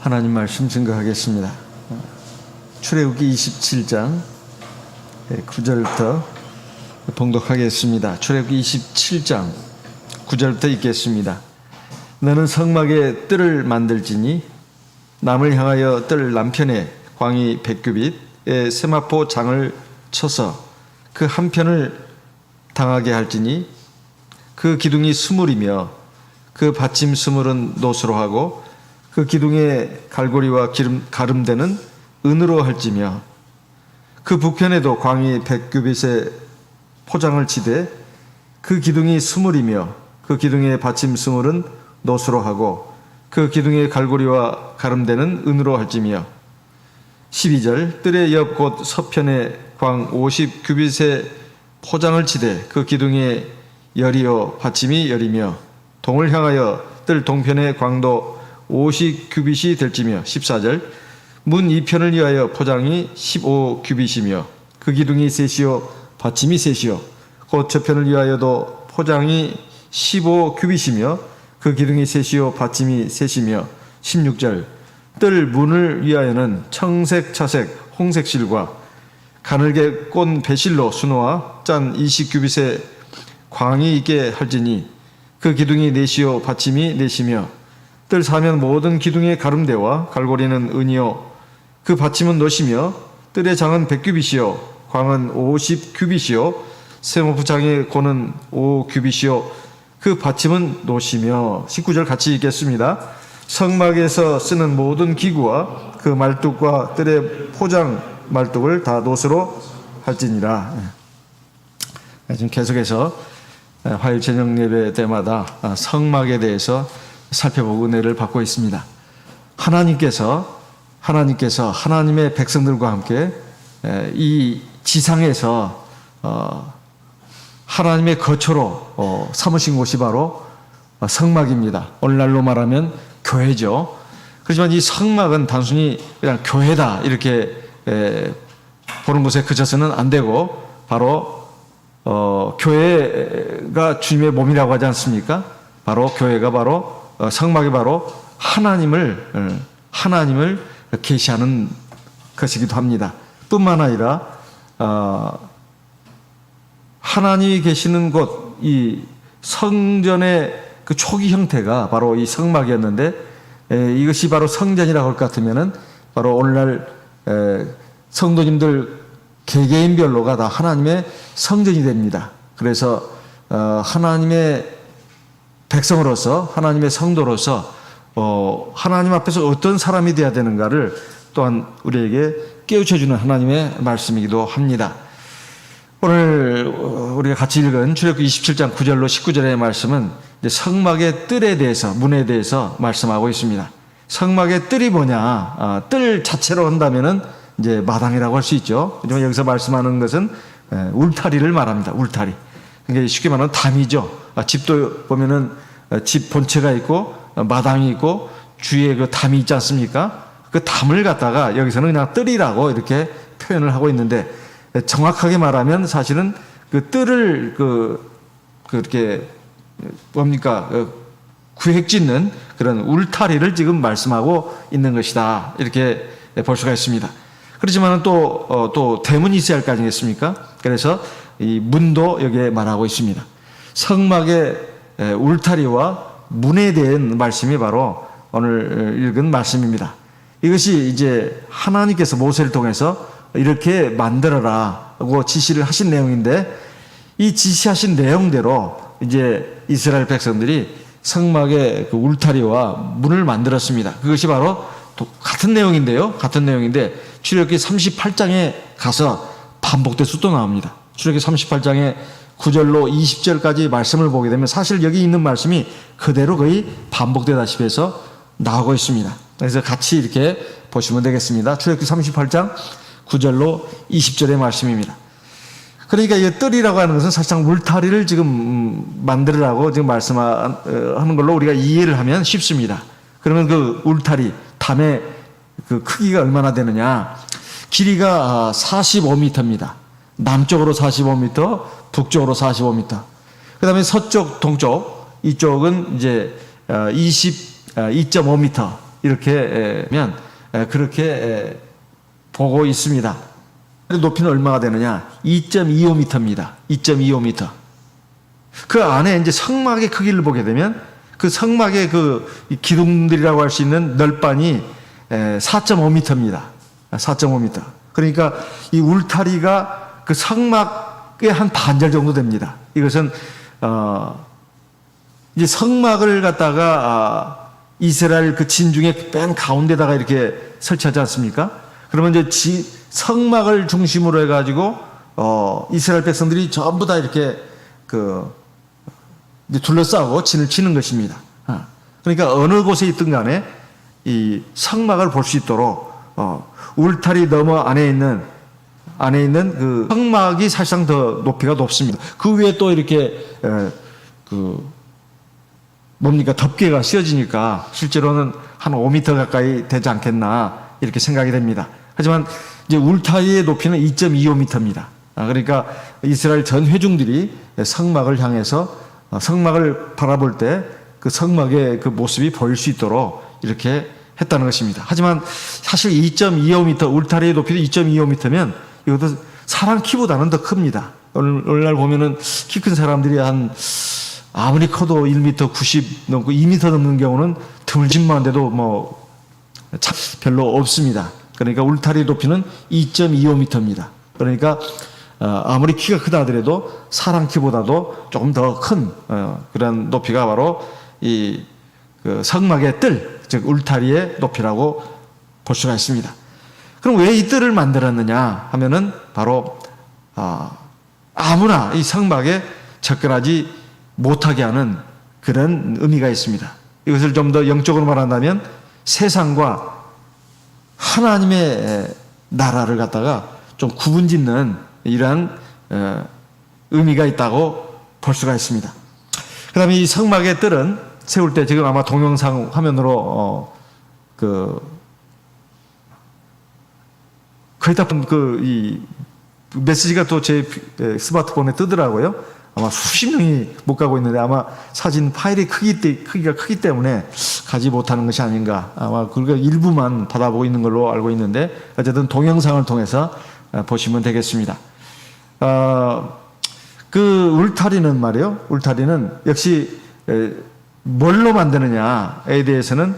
하나님 말씀 증거하겠습니다. 출애굽기 27장 9절부터 봉독하겠습니다. 출애굽기 27장 9절부터 읽겠습니다. 너는 성막에 뜰을 만들지니 남을 향하여 뜰 남편에 광이 100규빗의 세마포 장을 쳐서 그 한편을 당하게 할지니 그 기둥이 스물이며 그 받침 스물은 노수로 하고 그 기둥의 갈고리와 가름대는 은으로 할지며 그 북편에도 광이 100규빗의 포장을 치되 그 기둥이 스물이며 그 기둥의 받침 스물은 노수로 하고 그 기둥의 갈고리와 가름대는 은으로 할지며 12절 뜰의 옆 곧 서편에 광 50규빗의 포장을 치되 그 기둥의 열이요 받침이 열이며 동을 향하여 뜰 동편의 광도 50규빗이 될지며 14절 문 2편을 위하여 포장이 15규빗이며 그 기둥이 셋이요 받침이 셋이요 곧 저편을 위하여도 포장이 15규빗이며 그 기둥이 셋이요 받침이 셋이며 16절 뜰 문을 위하여는 청색, 차색, 홍색 실과 가늘게 꼰 배실로 수놓아 짠 20규빗의 광이 있게 할지니 그 기둥이 넷이요 받침이 넷이며 뜰 사면 모든 기둥의 가름대와 갈고리는 은이요 그 받침은 노시며 뜰의 장은 100규빗이요 광은 50규빗이요 세마포 장의 고는 5규빗이요 그 받침은 노시며 19절 같이 읽겠습니다. 성막에서 쓰는 모든 기구와 그 말뚝과 뜰의 포장 말뚝을 다 노수로 할지니라. 지금 계속해서 화요일 저녁 예배 때마다 성막에 대해서 살펴보고 은혜를 받고 있습니다. 하나님께서 하나님의 백성들과 함께 이 지상에서 하나님의 거처로 삼으신 곳이 바로 성막입니다. 오늘날로 말하면 교회죠. 그렇지만 이 성막은 단순히 그냥 교회다 이렇게 보는 것에 그쳐서는 안 되고 바로 교회가 주님의 몸이라고 하지 않습니까? 바로 교회가 바로 성막이 바로 하나님을 계시하는 것이기도 합니다. 뿐만 아니라 하나님이 계시는 곳, 이 성전의 그 초기 형태가 바로 이 성막이었는데 이것이 바로 성전이라고 할 것 같으면은 바로 오늘날 성도님들 개개인별로가 다 하나님의 성전이 됩니다. 그래서 하나님의 백성으로서 하나님의 성도로서 하나님 앞에서 어떤 사람이 되어야 되는가를 또한 우리에게 깨우쳐주는 하나님의 말씀이기도 합니다. 오늘 우리가 같이 읽은 출애굽기 27장 9절로 19절의 말씀은 성막의 뜰에 대해서 문에 대해서 말씀하고 있습니다. 성막의 뜰이 뭐냐? 뜰 자체로 한다면은 이제 마당이라고 할 수 있죠. 하지만 여기서 말씀하는 것은 울타리를 말합니다. 울타리. 그러니까 쉽게 말하면 담이죠. 집도 보면은 집 본체가 있고 마당이 있고 주위에 그 담이 있지 않습니까? 그 담을 갖다가 여기서는 그냥 뜰이라고 이렇게 표현을 하고 있는데 정확하게 말하면 사실은 그 뜰을 그렇게 뭡니까? 구획 짓는 그런 울타리를 지금 말씀하고 있는 것이다. 이렇게 볼 수가 있습니다. 그렇지만 또 대문이 있어야 할 거 아니겠습니까? 그래서 이 문도 여기에 말하고 있습니다. 성막의 울타리와 문에 대한 말씀이 바로 오늘 읽은 말씀입니다. 이것이 이제 하나님께서 모세를 통해서 이렇게 만들어라고 지시를 하신 내용인데 이 지시하신 내용대로 이제 이스라엘 백성들이 성막의 그 울타리와 문을 만들었습니다. 그것이 바로 같은 내용인데요. 같은 내용인데 출애굽기 38장에 가서 반복돼서 또 나옵니다. 출애굽기 38장에 9절로 20절까지 말씀을 보게 되면 사실 여기 있는 말씀이 그대로 거의 반복되다시피 해서 나오고 있습니다. 그래서 같이 이렇게 보시면 되겠습니다. 출애굽기 38장 9절로 20절의 말씀입니다. 그러니까 이 뜰이라고 하는 것은 사실상 울타리를 지금 만들으라고 지금 말씀하는 걸로 우리가 이해를 하면 쉽습니다. 그러면 그 울타리, 담의 그 크기가 얼마나 되느냐? 길이가 45m입니다. 남쪽으로 45m, 북쪽으로 45m. 그 다음에 서쪽, 동쪽, 이쪽은 이제 22.5m, 이렇게 그렇게 보고 있습니다. 높이는 얼마가 되느냐? 2.25m입니다. 2.25m. 그 안에 이제 성막의 크기를 보게 되면 그 성막의 그 기둥들이라고 할 수 있는 널빤이 4.5m입니다. 4.5m. 그러니까 이 울타리가 그 성막의 한 반절 정도 됩니다. 이것은 이제 성막을 갖다가 이스라엘 그 진중의 맨 가운데다가 이렇게 설치하지 않습니까? 그러면 이제 성막을 중심으로 해가지고 이스라엘 백성들이 전부 다 이렇게 이제 둘러싸고 진을 치는 것입니다. 그러니까 어느 곳에 있든 간에 이 성막을 볼 수 있도록 울타리 너머 안에 있는 그 성막이 사실상 더 높이가 높습니다. 그 위에 또 이렇게 덮개가 씌워지니까 실제로는 한 5m 가까이 되지 않겠나 이렇게 생각이 됩니다. 하지만 이제 울타리의 높이는 2.25m입니다. 그러니까 이스라엘 전 회중들이 성막을 향해서 성막을 바라볼 때 그 성막의 그 모습이 보일 수 있도록 이렇게 했다는 것입니다. 하지만 사실 2.25m, 울타리의 높이도 2.25m면 이것도 사람 키보다는 더 큽니다. 오늘날 보면은 키 큰 사람들이 아무리 커도 1m 90 넘고 2m 넘는 경우는 드물지만한데도 뭐 별로 없습니다. 그러니까 울타리 높이는 2.25m입니다. 그러니까 아무리 키가 크다 하더라도 사람 키보다도 조금 더 큰 그런 높이가 바로 그 성막의 뜰, 즉 울타리의 높이라고 볼 수가 있습니다. 그럼 왜 이 뜰을 만들었느냐 하면은 바로 아무나 이 성막에 접근하지 못하게 하는 그런 의미가 있습니다. 이것을 좀 더 영적으로 말한다면 세상과 하나님의 나라를 갖다가 좀 구분짓는 이러한 의미가 있다고 볼 수가 있습니다. 그 다음에 이 성막의 뜰은 세울 때 지금 아마 동영상 화면으로 거의 다 이 메시지가 또 제 스마트폰에 뜨더라고요. 아마 수십 명이 못 가고 있는데 아마 사진 파일의 크기가 크기 때문에 가지 못하는 것이 아닌가. 아마 그거 일부만 받아보고 있는 걸로 알고 있는데 어쨌든 동영상을 통해서 보시면 되겠습니다. 그 울타리는 말이요. 울타리는 역시 뭘로 만드느냐에 대해서는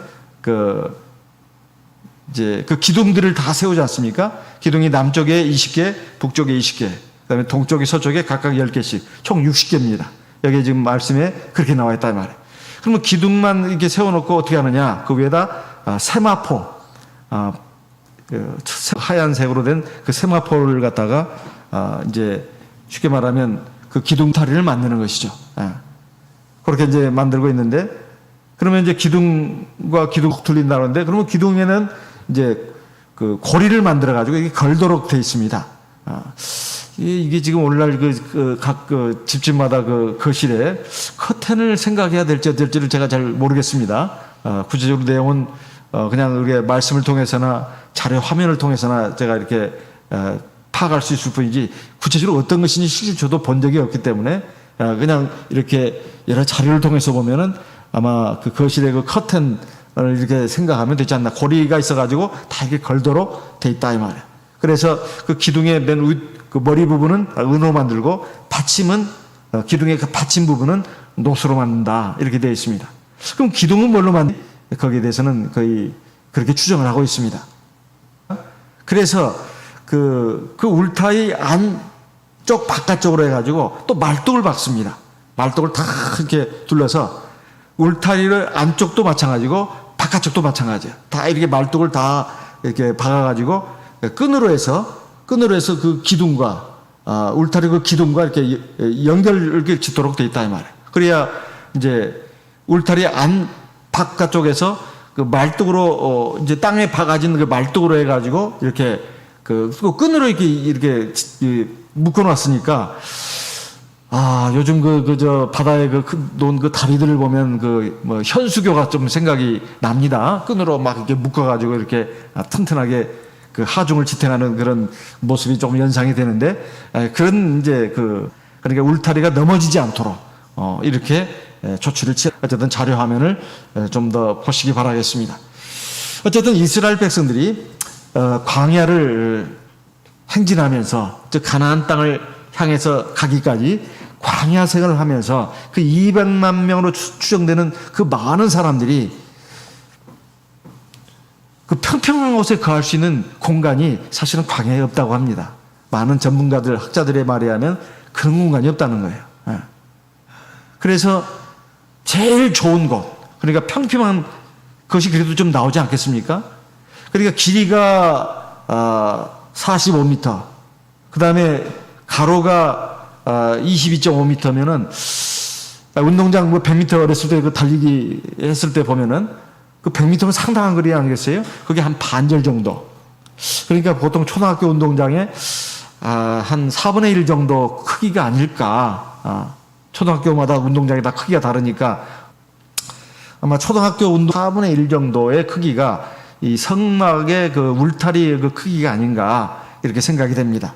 이제 그 기둥들을 다 세우지 않습니까? 기둥이 남쪽에 20개, 북쪽에 20개, 그다음에 동쪽에 서쪽에 각각 10개씩, 총 60개입니다. 여기 지금 말씀에 그렇게 나와 있다 이 말이에요. 그러면 기둥만 이렇게 세워놓고 어떻게 하느냐? 그 위에다 세마포, 하얀색으로 된 그 세마포를 갖다가 이제 쉽게 말하면 그 기둥다리를 만드는 것이죠. 그렇게 이제 만들고 있는데, 그러면 이제 기둥과 기둥 둘린다는데, 그러면 기둥에는 이제 그 고리를 만들어 가지고 이게 걸도록 돼 있습니다. 이게 지금 오늘날 각 집집마다 그 거실에 커튼을 생각해야 될지 어떨지를 제가 잘 모르겠습니다. 구체적으로 내용은 그냥 우리가 말씀을 통해서나 자료 화면을 통해서나 제가 이렇게 파악할 수 있을 뿐이지 구체적으로 어떤 것인지 실제 저도 본 적이 없기 때문에 그냥 이렇게 여러 자료를 통해서 보면은 아마 그 거실에 그 커튼을 이렇게 생각하면 되지 않나. 고리가 있어가지고 다 이렇게 걸도록 돼 있다 이 말이에요. 그래서 그 기둥의 맨 그 머리 부분은 은으로 만들고 받침은 기둥의 그 받침 부분은 노수로 만든다 이렇게 되어 있습니다. 그럼 기둥은 뭘로 만드? 거기에 대해서는 거의 그렇게 추정을 하고 있습니다. 그래서 그 울타리 안쪽 바깥쪽으로 해가지고 또 말뚝을 박습니다. 말뚝을 다 이렇게 둘러서 울타리를 안쪽도 마찬가지고 바깥쪽도 마찬가지예요. 다 이렇게 말뚝을 다 이렇게 박아가지고 끈으로 해서 그 기둥과 울타리 그 기둥과 이렇게 이렇게 짓도록 돼 있다 이 말이에요. 그래야 이제 울타리 안 바깥쪽에서 그 말뚝으로 이제 땅에 박아진 그 말뚝으로 해가지고 이렇게 그 끈으로 이렇게 묶어놨으니까 요즘 저 바다에 놓은 그 다리들을 보면 뭐 현수교가 좀 생각이 납니다. 끈으로 막 이렇게 묶어가지고 이렇게 튼튼하게 그 하중을 지탱하는 그런 모습이 조금 연상이 되는데, 그런 이제 그러니까 울타리가 넘어지지 않도록 이렇게 조치를 어쨌든 자료 화면을 좀 더 보시기 바라겠습니다. 어쨌든 이스라엘 백성들이 광야를 행진하면서 즉 가나안 땅을 향해서 가기까지 광야 생활을 하면서 그 200만 명으로 추정되는 그 많은 사람들이 그 평평한 곳에 거할 수 있는 공간이 사실은 광야에 없다고 합니다. 많은 전문가들, 학자들의 말에 하면 그런 공간이 없다는 거예요. 그래서 제일 좋은 곳, 그러니까 평평한 것이 그래도 좀 나오지 않겠습니까? 그러니까 길이가 45m, 그 다음에 가로가 22.5m면은 운동장 뭐 100m 어렸을 때 그 달리기 했을 때 보면은 그 100m면 상당한 거리 아니겠어요? 그게 한 반절 정도. 그러니까 보통 초등학교 운동장에 한 4분의 1 정도 크기가 아닐까. 초등학교마다 운동장이 다 크기가 다르니까 아마 초등학교 운동 4분의 1 정도의 크기가 이 성막의 그 울타리의 그 크기가 아닌가 이렇게 생각이 됩니다.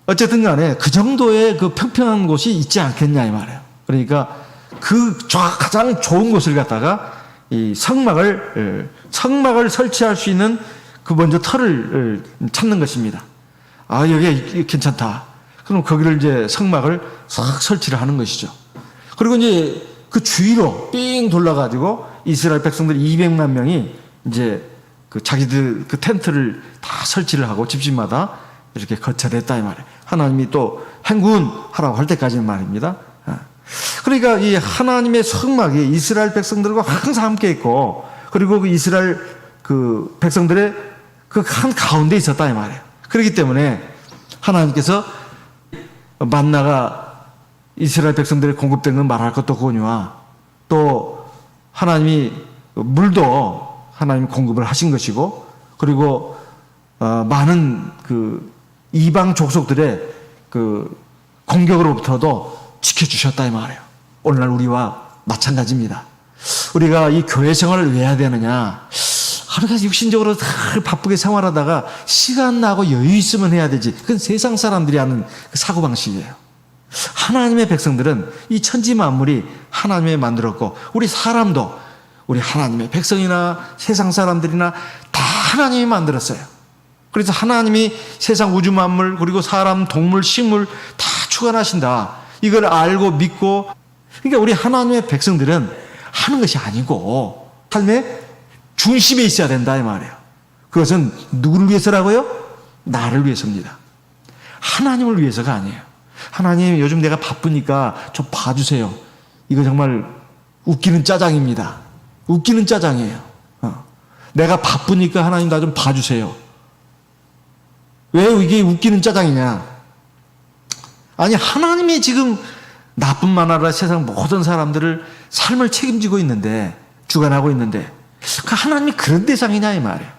어쨌든 간에 그 정도의 그 평평한 곳이 있지 않겠냐 이 말이에요. 그러니까 그 가장 좋은 곳을 갖다가 이 성막을 설치할 수 있는 그 먼저 터를 찾는 것입니다. 여기 괜찮다. 그럼 거기를 이제 성막을 싹 설치를 하는 것이죠. 그리고 이제 그 주위로 삥 둘러가지고 이스라엘 백성들 200만 명이 이제 그 자기들 그 텐트를 다 설치를 하고 집집마다 이렇게 거처를 했다 이 말이에요. 하나님이 또 행군하라고 할 때까지는 말입니다. 그러니까 이 하나님의 성막이 이스라엘 백성들과 항상 함께 있고, 그리고 그 이스라엘 그 백성들의 그 한 가운데 있었다 이 말이에요. 그렇기 때문에 하나님께서 만나가 이스라엘 백성들에 공급된 건 말할 것도 없거니와, 또 하나님이 물도 하나님 공급을 하신 것이고, 그리고 많은 그 이방 족속들의 그 공격으로부터도 지켜주셨다 이 말이에요. 오늘날 우리와 마찬가지입니다. 우리가 이 교회 생활을 왜 해야 되느냐? 하루가 육신적으로 바쁘게 생활하다가 시간 나고 여유 있으면 해야 되지. 그건 세상 사람들이 하는 그 사고방식이에요. 하나님의 백성들은 이 천지 만물이 하나님이 만들었고, 우리 사람도 우리 하나님의 백성이나 세상 사람들이나 다 하나님이 만들었어요. 그래서 하나님이 세상 우주 만물, 그리고 사람, 동물, 식물 다 주관하신다. 이걸 알고 믿고, 그러니까 우리 하나님의 백성들은 하는 것이 아니고 삶의 중심에 있어야 된다 이 말이에요. 그것은 누구를 위해서라고요? 나를 위해서입니다. 하나님을 위해서가 아니에요. 하나님 요즘 내가 바쁘니까 좀 봐주세요. 이거 정말 웃기는 짜장입니다. 웃기는 짜장이에요. 내가 바쁘니까 하나님 나 좀 봐주세요. 왜 이게 웃기는 짜장이냐? 아니, 하나님이 지금 나뿐만 아니라 세상 모든 사람들을 삶을 책임지고 있는데, 주관하고 있는데, 그 하나님이 그런 대상이냐 이 말이에요.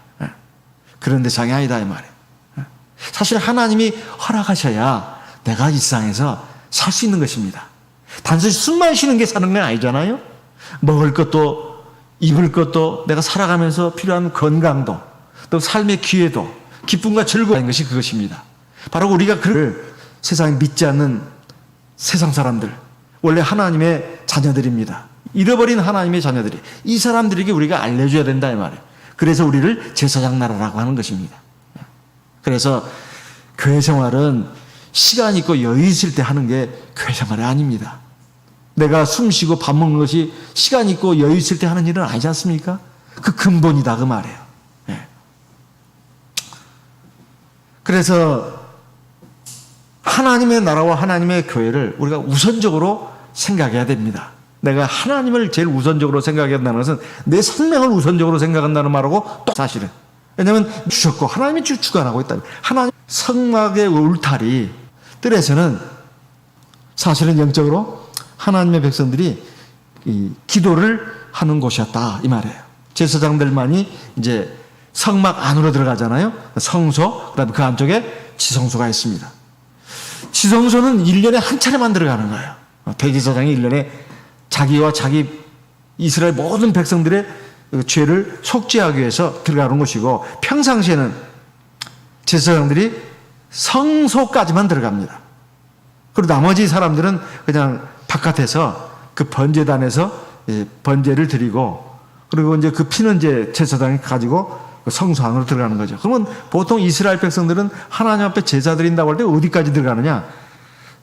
그런 대상이 아니다 이 말이에요. 사실 하나님이 허락하셔야 내가 이 세상에서 살 수 있는 것입니다. 단순히 숨만 쉬는 게 사는 건 아니잖아요. 먹을 것도 입을 것도, 내가 살아가면서 필요한 건강도, 또 삶의 기회도, 기쁨과 즐거움인 것이 그것입니다. 바로 우리가 그를 세상에 믿지 않는 세상 사람들, 원래 하나님의 자녀들입니다. 잃어버린 하나님의 자녀들이, 이 사람들에게 우리가 알려줘야 된다 이 말이에요. 그래서 우리를 제사장 나라라고 하는 것입니다. 그래서 교회 생활은 시간 있고 여유 있을 때 하는 게 교회 생활이 아닙니다. 내가 숨 쉬고 밥 먹는 것이 시간 있고 여유 있을 때 하는 일은 아니지 않습니까? 그 근본이다 그 말이에요. 그래서 하나님의 나라와 하나님의 교회를 우리가 우선적으로 생각해야 됩니다. 내가 하나님을 제일 우선적으로 생각해야 한다는 것은 내 생명을 우선적으로 생각한다는 말하고 또 사실은, 왜냐하면 주셨고 하나님이 주관하고 있다. 하나님 성막의 울타리 뜰에서는 사실은 영적으로 하나님의 백성들이 이 기도를 하는 곳이었다 이 말이에요. 제사장들만이 이제 성막 안으로 들어가잖아요. 성소, 그다음에 그 안쪽에 지성소가 있습니다. 지성소는 1년에 한 차례만 들어가는 거예요. 대제사장이 1년에 자기와 자기 이스라엘 모든 백성들의 죄를 속죄하기 위해서 들어가는 것이고, 평상시에는 제사장들이 성소까지만 들어갑니다. 그리고 나머지 사람들은 그냥 바깥에서 그 번제단에서 번제를 드리고, 그리고 이제 그 피는 이제 제사장이 가지고 성소 안으로 들어가는 거죠. 그러면 보통 이스라엘 백성들은 하나님 앞에 제사 드린다고 할 때 어디까지 들어가느냐?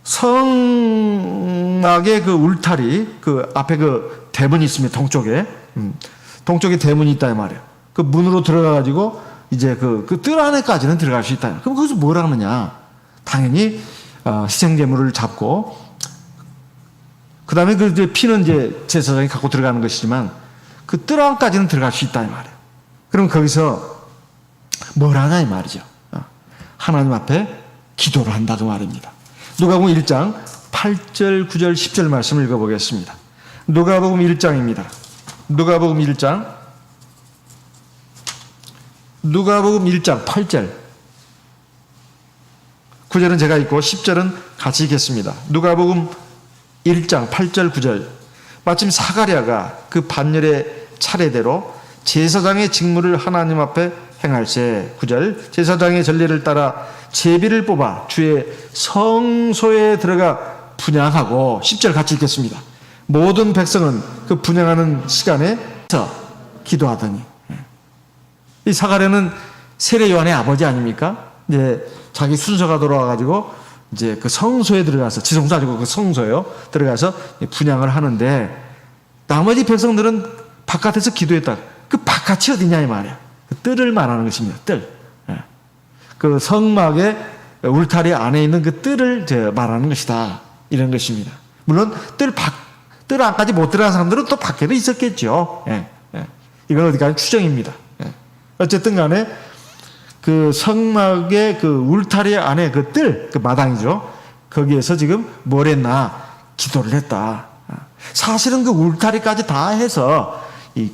성막의 그 울타리, 그 앞에 그 대문이 있습니다. 동쪽에. 동쪽에 대문이 있다 이 말이에요. 그 문으로 들어가가지고 이제 그 뜰 안에까지는 들어갈 수 있다. 그럼 거기서 뭘 하느냐? 당연히 희생제물을 잡고 그 다음에 그 이제 피는 이제 제사장이 갖고 들어가는 것이지만 그 뜰 안까지는 들어갈 수 있다 이 말이에요. 그럼 거기서 뭘 하냐 이 말이죠. 하나님 앞에 기도를 한다 그 말입니다. 누가복음 1장 8절, 9절, 10절 말씀을 읽어보겠습니다. 누가복음 1장입니다. 누가복음 1장 8절 9절은 제가 읽고 10절은 같이 읽겠습니다. 누가복음 1장 8절 9절 마침 사가랴가 그 반열의 차례대로 제사장의 직무를 하나님 앞에 행할세. 9절 제사장의 전례를 따라 제비를 뽑아 주의 성소에 들어가 분향하고 10절 같이 읽겠습니다. 모든 백성은 그 분향하는 시간에 기도하더니. 이 사가랴는 세례 요한의 아버지 아닙니까? 이제 자기 순서가 돌아와가지고 이제 그 성소에 들어가서 지성소 아니고 그 성소요 들어가서 분향을 하는데 나머지 백성들은 바깥에서 기도했다. 그 바깥이 어디냐 이 말이야. 그 뜰을 말하는 것입니다. 뜰. 그 성막의 울타리 안에 있는 그 뜰을 말하는 것이다. 이런 것입니다. 물론 뜰 안까지 못 들어간 사람들은 또 밖에도 있었겠죠. 이건 어디까지 추정입니다. 어쨌든 간에 그 성막의 그 울타리 안에 그 뜰, 그 마당이죠. 거기에서 지금 뭘 했나? 기도를 했다. 사실은 그 울타리까지 다 해서 이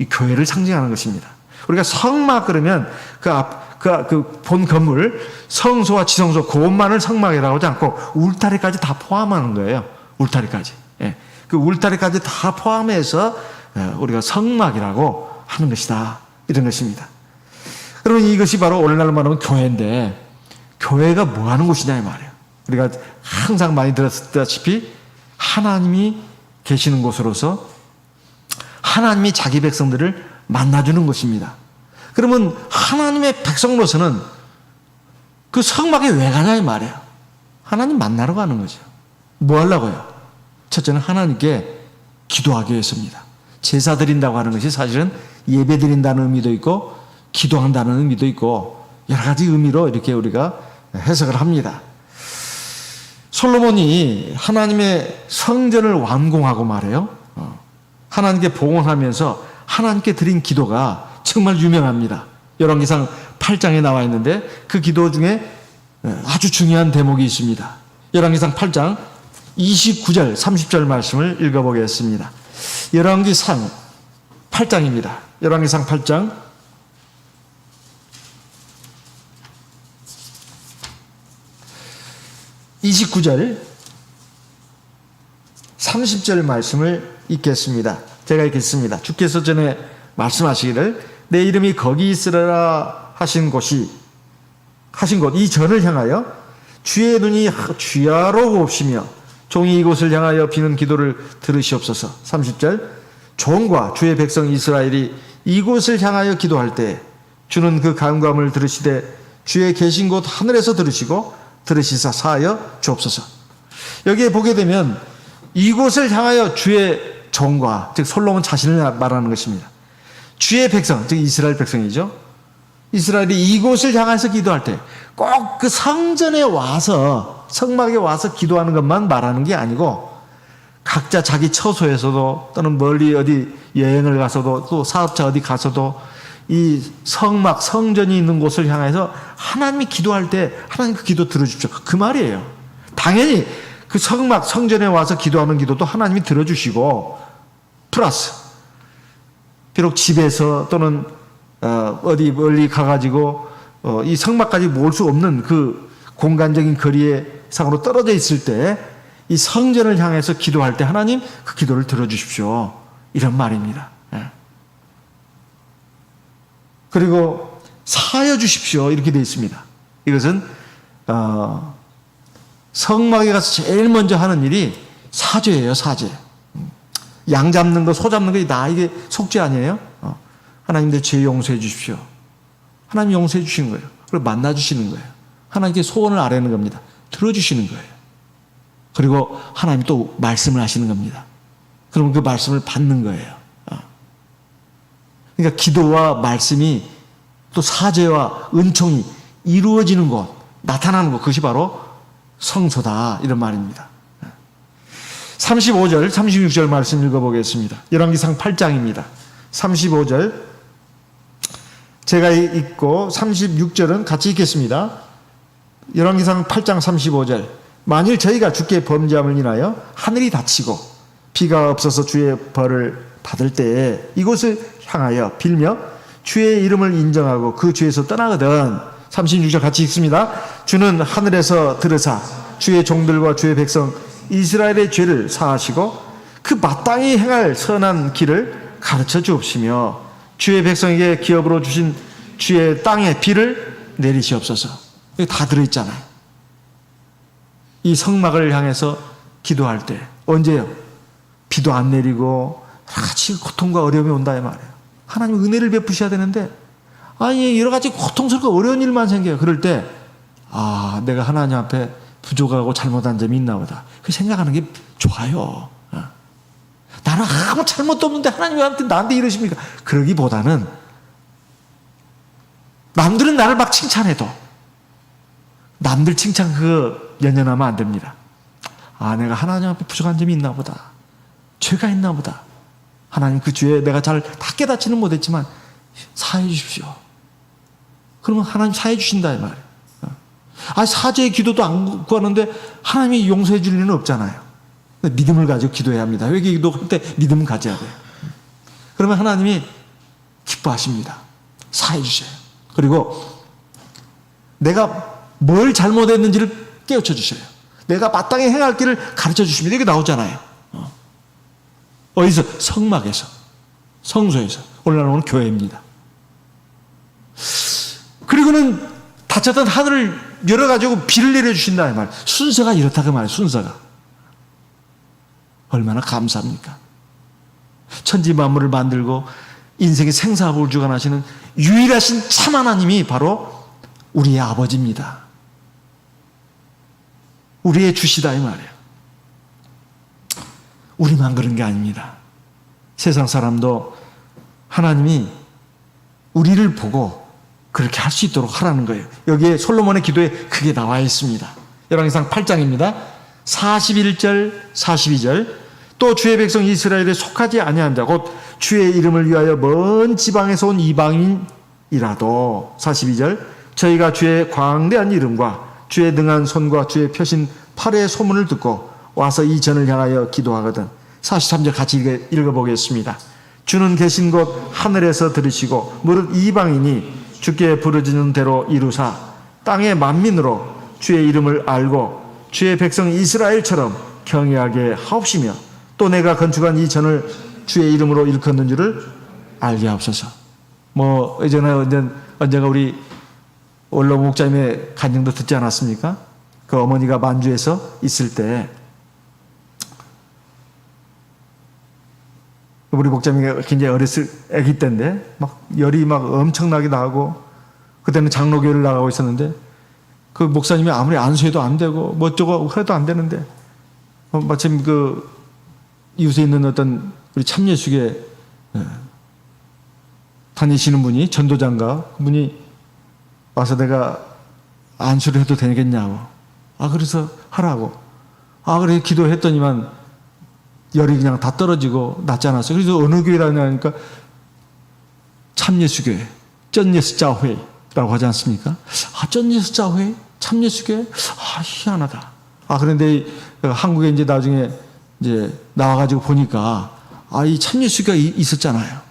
교회를 상징하는 것입니다. 우리가 성막 그러면 그 본 건물, 성소와 지성소, 그것만을 성막이라고 하지 않고 울타리까지 다 포함하는 거예요. 울타리까지. 그 울타리까지 다 포함해서 우리가 성막이라고 하는 것이다. 이런 것입니다. 그러면 이것이 바로 오늘날 말하면 교회인데, 교회가 뭐 하는 곳이냐, 이 말이에요. 우리가 항상 많이 들었다시피 하나님이 계시는 곳으로서 하나님이 자기 백성들을 만나주는 것입니다. 그러면 하나님의 백성으로서는 그 성막에 왜 가냐 이 말이에요. 하나님 만나러 가는 거죠. 뭐 하려고요? 첫째는 하나님께 기도하기 위해서입니다. 제사 드린다고 하는 것이 사실은 예배 드린다는 의미도 있고 기도한다는 의미도 있고 여러 가지 의미로 이렇게 우리가 해석을 합니다. 솔로몬이 하나님의 성전을 완공하고 말해요. 하나님께 봉헌하면서 하나님께 드린 기도가 정말 유명합니다. 열왕기상 8장에 나와 있는데 그 기도 중에 아주 중요한 대목이 있습니다. 열왕기상 8장 29절 30절 말씀을 읽어보겠습니다. 열왕기상 8장입니다. 열왕기상 8장 29절 30절 말씀을 읽겠습니다. 제가 읽겠습니다. 주께서 전에 말씀하시기를 내 이름이 거기 있으라 하신 곳 이 전을 향하여 주의 눈이 주야로 곱시며 종이 이곳을 향하여 비는 기도를 들으시옵소서. 30절 종과 주의 백성 이스라엘이 이곳을 향하여 기도할 때 주는 그 간구함을 들으시되 주의 계신 곳 하늘에서 들으시사 사하여 주옵소서. 여기에 보게 되면 이곳을 향하여 주의 종과 즉 솔로몬 자신을 말하는 것입니다. 주의 백성 즉 이스라엘 백성이죠. 이스라엘이 이곳을 향해서 기도할 때 꼭 그 성전에 와서 성막에 와서 기도하는 것만 말하는 게 아니고 각자 자기 처소에서도 또는 멀리 어디 여행을 가서도 또 사업자 어디 가서도 이 성막 성전이 있는 곳을 향해서 하나님이 기도할 때 하나님 그 기도 들어주십시오. 그 말이에요. 당연히 그 성막 성전에 와서 기도하는 기도도 하나님이 들어주시고 플러스 비록 집에서 또는 어디 멀리 가가지고 이 성막까지 모을 수 없는 그 공간적인 거리에 상으로 떨어져 있을 때 이 성전을 향해서 기도할 때 하나님 그 기도를 들어주십시오. 이런 말입니다. 그리고 사하여 주십시오. 이렇게 되어 있습니다. 이것은 성막에 가서 제일 먼저 하는 일이 사죄예요. 사죄. 양 잡는 거, 소 잡는 거 다 이게 속죄 아니에요? 하나님 내 죄 용서해 주십시오. 하나님 용서해 주시는 거예요. 그리고 만나 주시는 거예요. 하나님께 소원을 아뢰는 겁니다. 들어주시는 거예요. 그리고 하나님 또 말씀을 하시는 겁니다. 그러면 그 말씀을 받는 거예요. 그러니까 기도와 말씀이 또 사죄와 은총이 이루어지는 곳, 나타나는 곳, 그것이 바로 성소다, 이런 말입니다. 35절, 36절 말씀 읽어보겠습니다. 열왕기상 8장입니다. 35절 제가 읽고 36절은 같이 읽겠습니다. 열왕기상 8장 35절. 만일 저희가 주께 범죄함을 인하여 하늘이 닫히고 비가 없어서 주의 벌을 받을 때에 이곳을 향하여 빌며 주의 이름을 인정하고 그 주에서 떠나거든. 36절 같이 읽습니다. 주는 하늘에서 들으사 주의 종들과 주의 백성 이스라엘의 죄를 사하시고 그 마땅히 행할 선한 길을 가르쳐 주옵시며 주의 백성에게 기업으로 주신 주의 땅에 비를 내리시옵소서. 여기 다 들어있잖아요. 이 성막을 향해서 기도할 때 언제요? 비도 안 내리고 여러 가지 고통과 어려움이 온다 이 말이에요. 하나님 은혜를 베푸셔야 되는데 아니 여러 가지 고통스럽고 어려운 일만 생겨요. 그럴 때 내가 하나님 앞에 부족하고 잘못한 점이 있나 보다. 그 생각하는 게 좋아요. 나는 아무 잘못도 없는데 하나님 왜 나한테 이러십니까? 그러기보다는 남들은 나를 막 칭찬해도 남들 칭찬 그거 연연하면 안 됩니다. 내가 하나님 앞에 부족한 점이 있나 보다. 죄가 있나 보다. 하나님 그 죄에 내가 잘 다 깨닫지는 못했지만 사해 주십시오. 그러면 하나님 사해 주신다 이 말이에요. 사죄의 기도도 안 구하는데 하나님이 용서해 줄 일은 없잖아요. 믿음을 가지고 기도해야 합니다. 회개 기도할 때 믿음을 가져야 돼요. 그러면 하나님이 기뻐하십니다. 사해 주셔요. 그리고 내가 뭘 잘못했는지를 깨우쳐 주셔요. 내가 마땅히 행할 길을 가르쳐 주십니다. 이게 나오잖아요. 어디서? 성막에서, 성소에서. 오늘날은 교회입니다. 그리고는 닫혔던 하늘을 열어가지고 비를 내려주신다 이 말. 순서가 이렇다 그 말이에요. 순서가 얼마나 감사합니까? 천지 만물을 만들고 인생의 생사복을 주관하시는 유일하신 참 하나님이 바로 우리의 아버지입니다. 우리의 주시다 이 말이에요. 우리만 그런 게 아닙니다. 세상 사람도 하나님이 우리를 보고 그렇게 할 수 있도록 하라는 거예요. 여기에 솔로몬의 기도에 그게 나와 있습니다. 열왕기상 8장입니다. 41절, 42절. 또 주의 백성 이스라엘에 속하지 아니한 자 곧 주의 이름을 위하여 먼 지방에서 온 이방인이라도 42절. 저희가 주의 광대한 이름과 주의 능한 손과 주의 펴신 팔의 소문을 듣고 와서 이 전을 향하여 기도하거든. 43절 같이 읽어보겠습니다. 주는 계신 곳 하늘에서 들으시고 무릇 이방인이 주께 부르짖는 대로 이루사 땅의 만민으로 주의 이름을 알고 주의 백성 이스라엘처럼 경외하게 하옵시며 또 내가 건축한 이 전을 주의 이름으로 일컫는 줄을 알게 하옵소서. 예전에 언젠가 우리 원로 목자님의 간증도 듣지 않았습니까? 그 어머니가 만주에서 있을 때 우리 목자님이 굉장히 어렸을 아기 때인데 열이 엄청나게 나고 그때는 장로교회를 나가고 있었는데 그 목사님이 아무리 안수해도 안 되고 어쩌고 해도 안 되는데 마침 그 이웃에 있는 어떤 우리 참예숙에 다니시는 분이 전도장가 그분이 와서 내가 안수를 해도 되겠냐고 그래서 하라고 그래 기도했더니만 열이 그냥 다 떨어지고 낫지 않았어요. 그래서 어느 교회 다니냐니까 참예수교회 쩐예수자회라고 하지 않습니까? 쩐예수자회? 참예수교회? 희한하다. 그런데 한국에 이제 나중에 이제 나와가지고 보니까 이 참예수교가 있었잖아요.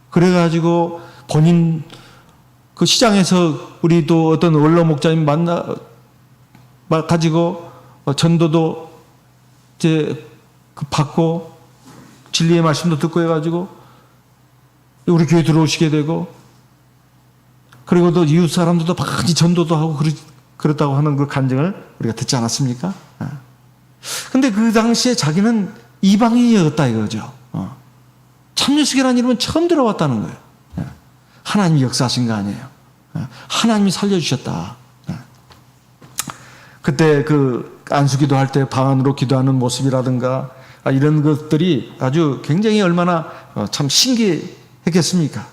그래가지고 본인 그 시장에서 우리 또 어떤 원로 목자님 가지고 전도도 이제 받고 진리의 말씀도 듣고 해가지고 우리 교회 들어오시게 되고 그리고 또 이웃 사람들도 많이 전도도 하고 그렇다고 하는 그 간증을 우리가 듣지 않았습니까? 근데 그 당시에 자기는 이방인이었다 이거죠. 참유식이라는 이름은 처음 들어봤다는 거예요. 하나님이 역사하신 거 아니에요. 하나님이 살려주셨다. 그때 그 안수기도 할 때 방 안으로 기도하는 모습이라든가 이런 것들이 아주 굉장히 얼마나 참 신기했겠습니까?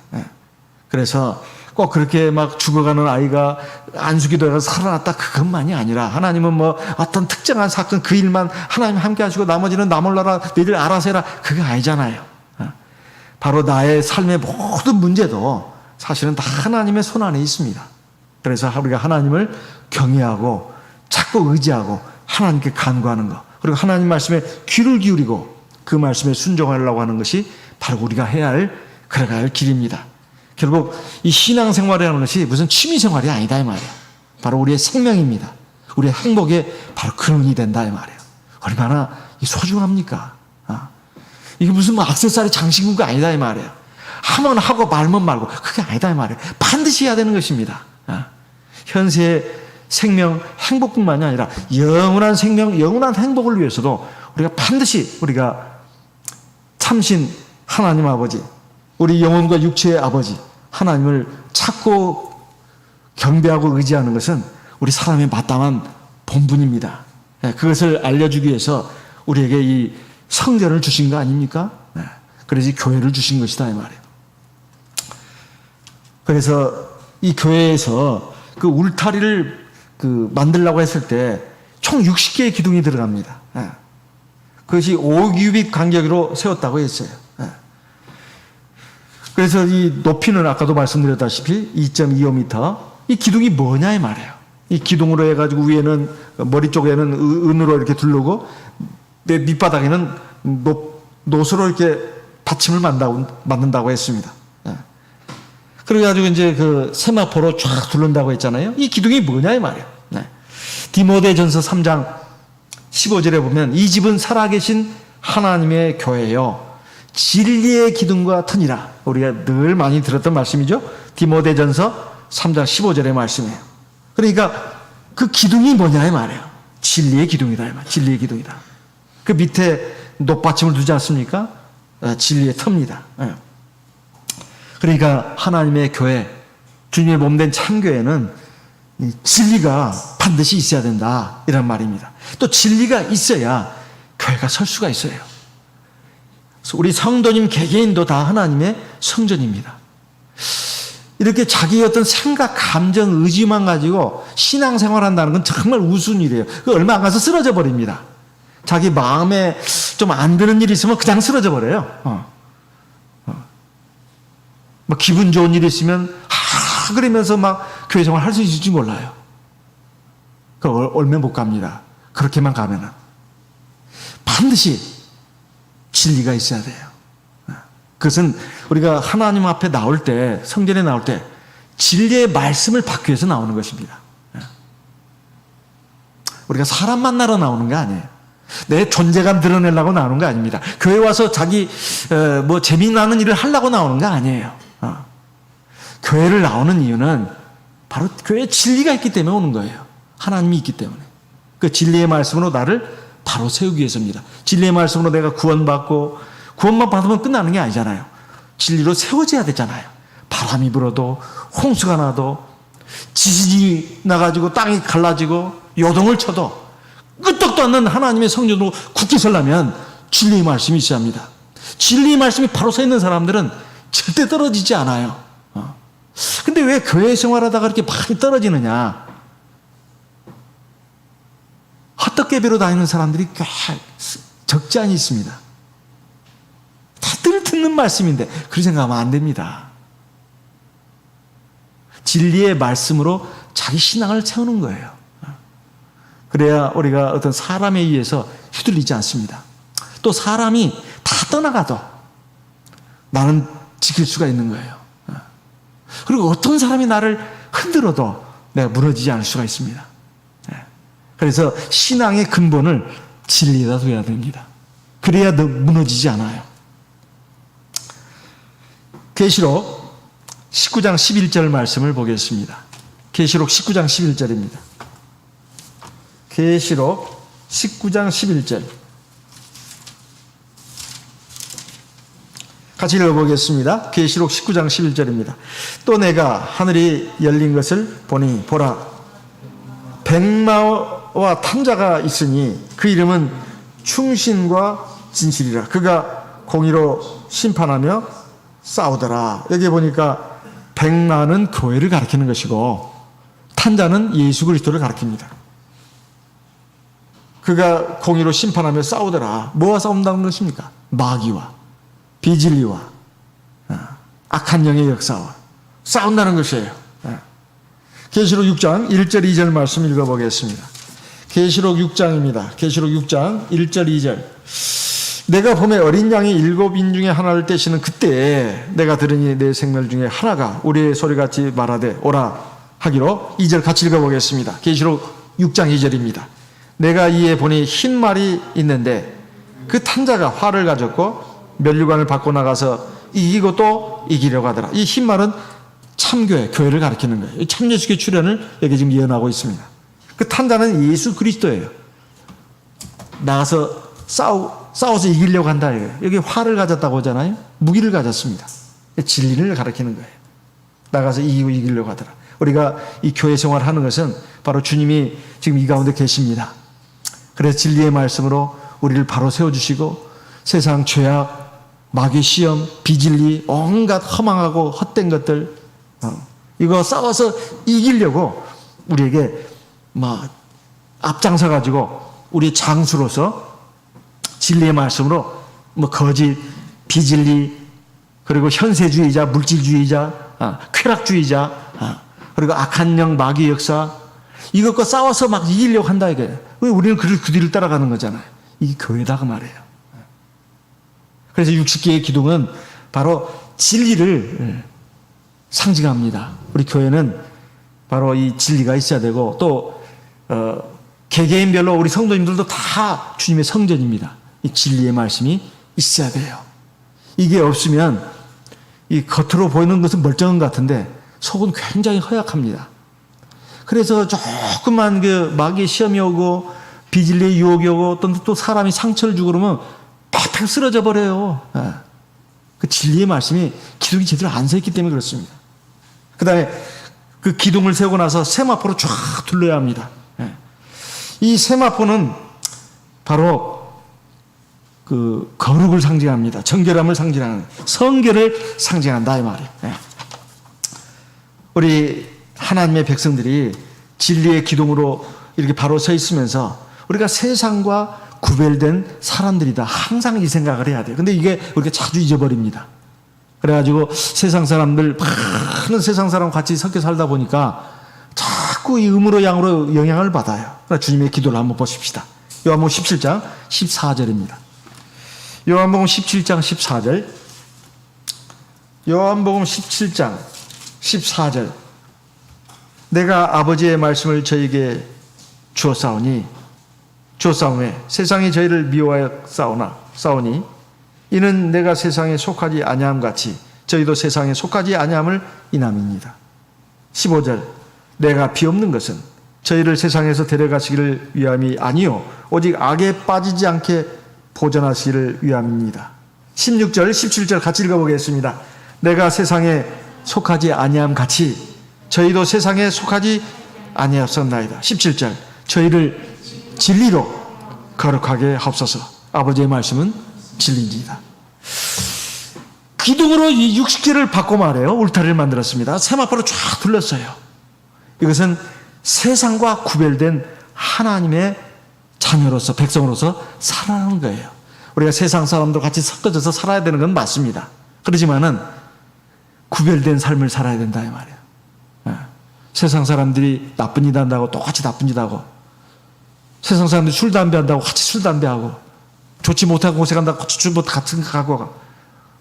그래서 꼭 그렇게 막 죽어가는 아이가 안수기도해서 살아났다 그것만이 아니라 하나님은 뭐 어떤 특정한 사건 그 일만 하나님 함께 하시고 나머지는 나 몰라라 너희들 알아서 해라 그거 아니잖아요. 바로 나의 삶의 모든 문제도 사실은 다 하나님의 손 안에 있습니다. 그래서 우리가 하나님을 경외하고 자꾸 의지하고 하나님께 간구하는 것 그리고 하나님 말씀에 귀를 기울이고 그 말씀에 순종하려고 하는 것이 바로 우리가 해야 할 걸어가야 할 길입니다. 결국 이 신앙생활이라는 것이 무슨 취미생활이 아니다 이 말이에요. 바로 우리의 생명입니다. 우리의 행복에 바로 근원이 된다 이 말이에요. 얼마나 소중합니까? 이게 무슨 뭐 액세서리 장식구가 아니다 이 말이에요. 하면 하고 말면 말고 그게 아니다 이 말이에요. 반드시 해야 되는 것입니다. 현세의 생명 행복뿐만이 아니라 영원한 생명 영원한 행복을 위해서도 우리가 반드시 우리가 참신 하나님 아버지 우리 영혼과 육체의 아버지 하나님을 찾고 경배하고 의지하는 것은 우리 사람의 마땅한 본분입니다. 그것을 알려주기 위해서 우리에게 이 성전을 주신 거 아닙니까? 그래서 이 교회를 주신 것이다 이 말이에요. 그래서 이 교회에서 그 울타리를 만들려고 했을 때 총 60개의 기둥이 들어갑니다. 그것이 5규빗 간격으로 세웠다고 했어요. 그래서 이 높이는 아까도 말씀드렸다시피 2.25m. 이 기둥이 뭐냐 이 말이에요. 이 기둥으로 해가지고 위에는 머리 쪽에는 은으로 이렇게 두르고 내 밑바닥에는 노수로 이렇게 받침을 만든다고 했습니다. 그래가지고 이제 그 세마포로 쫙 두른다고 했잖아요. 이 기둥이 뭐냐 이 말이에요. 디모데전서 3장 15절에 보면 이 집은 살아계신 하나님의 교회요 진리의 기둥과 터니라. 우리가 늘 많이 들었던 말씀이죠. 디모데전서 3장 15절의 말씀이에요. 그러니까 그 기둥이 뭐냐 이 말이에요. 진리의 기둥이다 이 말이에요. 진리의 기둥이다. 그 밑에 높받침을 두지 않습니까? 진리의 터입니다. 그러니까 하나님의 교회, 주님의 몸된 참교회는 진리가 반드시 있어야 된다 이런 말입니다. 또 진리가 있어야 교회가 설 수가 있어요. 그래서 우리 성도님 개개인도 다 하나님의 성전입니다. 이렇게 자기의 어떤 생각, 감정, 의지만 가지고 신앙생활한다는 건 정말 우스운 일이에요. 그 얼마 안 가서 쓰러져 버립니다. 자기 마음에 좀 안 드는 일이 있으면 그냥 쓰러져 버려요. 뭐 기분 좋은 일이 있으면 그러면서 막 교회 생활 할 수 있을지 몰라요. 그 얼마 못 갑니다. 그렇게만 가면은 반드시 진리가 있어야 돼요. 그것은 우리가 하나님 앞에 나올 때, 성전에 나올 때 진리의 말씀을 받기 위해서 나오는 것입니다. 우리가 사람 만나러 나오는 게 아니에요. 내 존재감 드러내려고 나오는 거 아닙니다. 교회 와서 자기 뭐 재미나는 일을 하려고 나오는 거 아니에요. 교회를 나오는 이유는 바로 교회에 진리가 있기 때문에 오는 거예요. 하나님이 있기 때문에. 그 진리의 말씀으로 나를 바로 세우기 위해서입니다. 진리의 말씀으로 내가 구원받고 구원만 받으면 끝나는 게 아니잖아요. 진리로 세워져야 되잖아요. 바람이 불어도 홍수가 나도 지진이 나가지고 땅이 갈라지고 요동을 쳐도 끄떡도 않는 하나님의 성전으로 굳게 서려면 진리의 말씀이 있어야 합니다. 진리의 말씀이 바로 서 있는 사람들은 절대 떨어지지 않아요. 근데 왜 교회 생활하다가 이렇게 많이 떨어지느냐? 헛떡개비로 다니는 사람들이 꽤 적지 않이 있습니다. 다들 듣는 말씀인데 그렇게 생각하면 안 됩니다. 진리의 말씀으로 자기 신앙을 채우는 거예요. 그래야 우리가 어떤 사람에 의해서 휘둘리지 않습니다. 또 사람이 다 떠나가도 나는 지킬 수가 있는 거예요. 그리고 어떤 사람이 나를 흔들어도 내가 무너지지 않을 수가 있습니다. 그래서 신앙의 근본을 진리에다 둬야 됩니다. 그래야 무너지지 않아요. 계시록 19장 11절 말씀을 보겠습니다. 계시록 19장 11절입니다. 계시록 19장 11절. 같이 읽어보겠습니다. 계시록 19장 11절입니다. 또 내가 하늘이 열린 것을 보니 보라 백마와 탐자가 있으니 그 이름은 충신과 진실이라. 그가 공의로 심판하며 싸우더라. 여기 보니까 백마는 교회를 가리키는 것이고 탐자는 예수 그리스도를 가리킵니다. 그가 공의로 심판하며 싸우더라. 뭐와 싸운다는 것입니까? 마귀와 비진리와 악한 영의 역사와 싸운다는 것이에요. 계시록 6장 1절 2절 말씀 읽어보겠습니다. 계시록 6장입니다. 계시록 6장 1절 2절. 내가 봄에 어린 양이 7인 중에 하나를 떼시는 그때에 내가 들으니 내 생멸 중에 하나가 우리의 소리같이 말하되 오라 하기로 2절 같이 읽어보겠습니다. 계시록 6장 2절입니다. 내가 이에 보니 흰 말이 있는데 그 탐자가 활을 가졌고 면류관을 받고 나가서 이기고 또 이기려고 하더라. 이 흰 말은 참교회, 교회를 가리키는 거예요. 참예수교 출현을 여기 지금 예언하고 있습니다. 그 탐자는 예수 그리스도예요. 나가서 싸워서 이기려고 한다. 여기 활을 가졌다고 하잖아요. 무기를 가졌습니다. 진리를 가리키는 거예요. 나가서 이기고 이기려고 하더라. 우리가 이 교회 생활을 하는 것은 바로 주님이 지금 이 가운데 계십니다. 그래서 진리의 말씀으로 우리를 바로 세워주시고 세상 죄악, 마귀 시험, 비진리, 온갖 허망하고 헛된 것들 이거 싸워서 이기려고 우리에게 앞장서 가지고 우리 장수로서 진리의 말씀으로 거짓, 비진리 그리고 현세주의자, 물질주의자, 쾌락주의자 그리고 악한 영, 마귀 역사 이것과 싸워서 막 이기려고 한다 이거예요. 우리는 그 뒤를 따라가는 거잖아요. 이게 교회다 그 말이에요. 그래서 60개의 기둥은 바로 진리를 상징합니다. 우리 교회는 바로 이 진리가 있어야 되고 또 개개인별로 우리 성도님들도 다 주님의 성전입니다. 이 진리의 말씀이 있어야 돼요. 이게 없으면 이 겉으로 보이는 것은 멀쩡한 것 같은데 속은 굉장히 허약합니다. 그래서 조금만 그 마귀의 시험이 오고 비진리의 유혹이 오고 또 사람이 상처를 주고 그러면 팍팍 쓰러져 버려요. 그 진리의 말씀이 기둥이 제대로 안 서 있기 때문에 그렇습니다. 그 다음에 그 기둥을 세우고 나서 세마포로 쫙 둘러야 합니다. 이 세마포는 바로 그 거룩을 상징합니다. 정결함을 상징하는 성결을 상징한다 이 말이에요. 우리 하나님의 백성들이 진리의 기둥으로 이렇게 바로 서 있으면서 우리가 세상과 구별된 사람들이다. 항상 이 생각을 해야 돼요. 근데 이게 우리가 자주 잊어버립니다. 그래가지고 세상 사람들, 많은 세상 사람과 같이 섞여 살다 보니까 자꾸 이 음으로 양으로 영향을 받아요. 그러나 주님의 기도를 한번 보십시다. 요한복음 17장 14절입니다. 요한복음 17장 14절. 요한복음 17장 14절. 내가 아버지의 말씀을 저에게 주었사오니 세상이 저희를 미워하여 싸우니 이는 내가 세상에 속하지 아니함 같이 저희도 세상에 속하지 아니함을 인함입니다. 15절. 내가 비옵는 것은 저희를 세상에서 데려가시기를 위함이 아니요 오직 악에 빠지지 않게 보존하시기를 위함입니다. 16절 17절 같이 읽어보겠습니다. 내가 세상에 속하지 아니함 같이 저희도 세상에 속하지 아니하였나이다. 17절. 저희를 진리로 거룩하게 하옵소서. 아버지의 말씀은 진리입니다. 기둥으로 이 60개를 받고 말해요. 울타리를 만들었습니다. 세마포로 쫙 둘렀어요. 이것은 세상과 구별된 하나님의 자녀로서 백성으로서 살아가는 거예요. 우리가 세상 사람들과 같이 섞어져서 살아야 되는 건 맞습니다. 그렇지만은 구별된 삶을 살아야 된다 이 말이에요. 세상 사람들이 나쁜 짓 한다고 똑같이 나쁜 짓 하고 세상 사람들이 술 담배 한다고 같이 술 담배 하고 좋지 못한 곳에 간다고 같이 같은 거 가고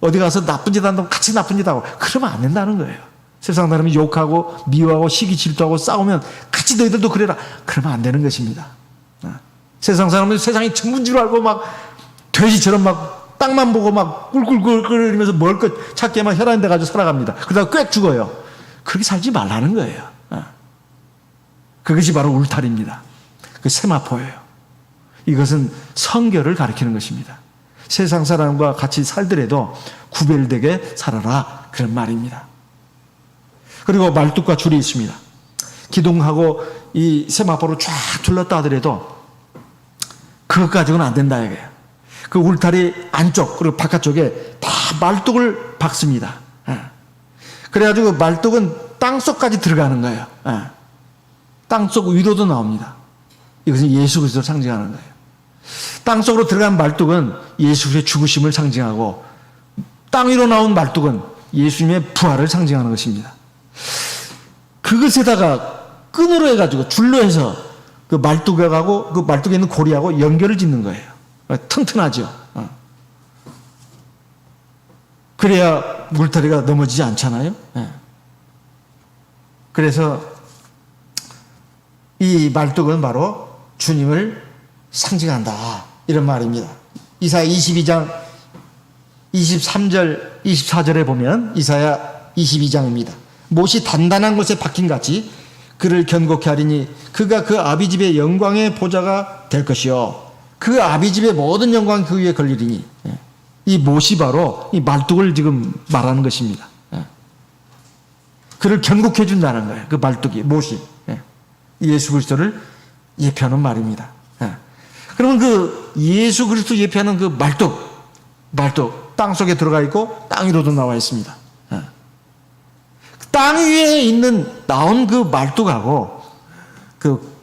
어디 가서 나쁜 짓 한다고 같이 나쁜 짓 하고 그러면 안 된다는 거예요. 세상 사람이 욕하고 미워하고 시기 질투하고 싸우면 같이 너희들도 그래라. 그러면 안 되는 것입니다. 세상 사람은 세상이 전부인 줄 알고 막 돼지처럼 막 땅만 보고 막 꿀꿀꿀거리면서 먹을 것 찾게 막 혈안 돼 가지고 살아갑니다. 그러다가 꽥 죽어요. 그렇게 살지 말라는 거예요. 그것이 바로 울타리입니다. 그 세마포예요. 이것은 성결을 가리키는 것입니다. 세상 사람과 같이 살더라도 구별되게 살아라. 그런 말입니다. 그리고 말뚝과 줄이 있습니다. 기둥하고 이 세마포로 쫙 둘렀다 하더라도 그것 가지고는 안 된다 이거예요. 그 울타리 안쪽 그리고 바깥쪽에 다 말뚝을 박습니다. 그래가지고 말뚝은 땅속까지 들어가는 거예요. 땅속 위로도 나옵니다. 이것은 예수 그리스도를 상징하는 거예요. 땅속으로 들어간 말뚝은 예수 그리스도의 죽으심을 상징하고 땅 위로 나온 말뚝은 예수님의 부활을 상징하는 것입니다. 그것에다가 끈으로 해가지고 줄로 해서 그 말뚝하고 그 말뚝에 있는 고리하고 연결을 짓는 거예요. 튼튼하죠. 그래야 물타리가 넘어지지 않잖아요. 그래서 이 말뚝은 바로 주님을 상징한다. 이런 말입니다. 이사야 22장 23절 24절에 보면 이사야 22장입니다. 못이 단단한 곳에 박힌 같이 그를 견고케 하리니 그가 그 아비집의 영광의 보좌가 될 것이요 그 아비집의 모든 영광이 그 위에 걸리리니 이 못이 바로 이 말뚝을 지금 말하는 것입니다. 그를 견고케 해준다는 거예요. 그 말뚝이 못이 예수 그리스도를 예표하는 말입니다. 그러면 그 예수 그리스도 예표하는 그 말뚝 땅속에 들어가 있고 땅 위로도 나와 있습니다. 땅 위에 나온 그 말뚝하고 그